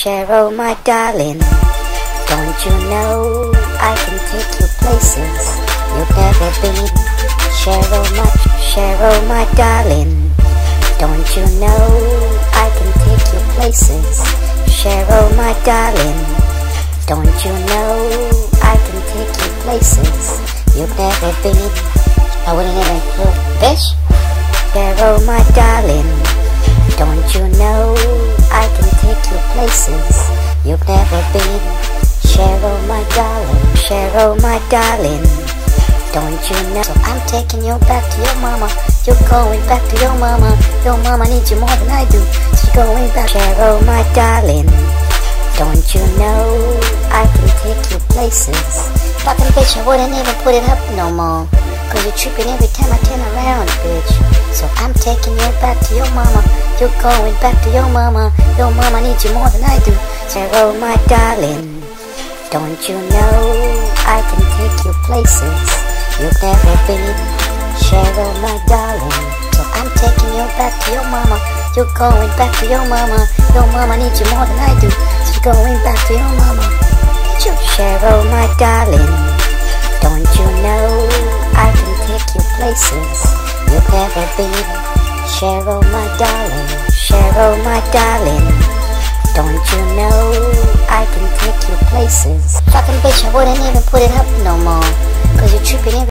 Cheryl, my darling, don't you know I can take you places you've never been? Cheryl, my darling, don't you know I can take you places? Cheryl, my darling, don't you know I can take you places you've never been? I wouldn't even put this. Cheryl, my darling, don't you know I can take you places you've never been? Cheryl, my darling, don't you know? So I'm taking you back to your mama. You're going back to your mama. Your mama needs you more than I do. She's going back. Cheryl, my darling, don't you know I can take you places? Fucking bitch, I wouldn't even put it up no more, cause you're tripping every time I turn around, bitch. So I'm taking you back to your mama. You're going back to your mama. Your mama needs you more than I do. Cheryl, my darling, don't you know I can take you places you've never been? Cheryl, my darling, so I'm taking you back to your mama. You're going back to your mama. Your mama needs you more than I do. She's going back to your mama. Cheryl, my darling, don't you know I can take you places you've never been? Cheryl, my darling, don't you know I can take you places? Fucking bitch, I wouldn't even put it up no more, cause you're tripping every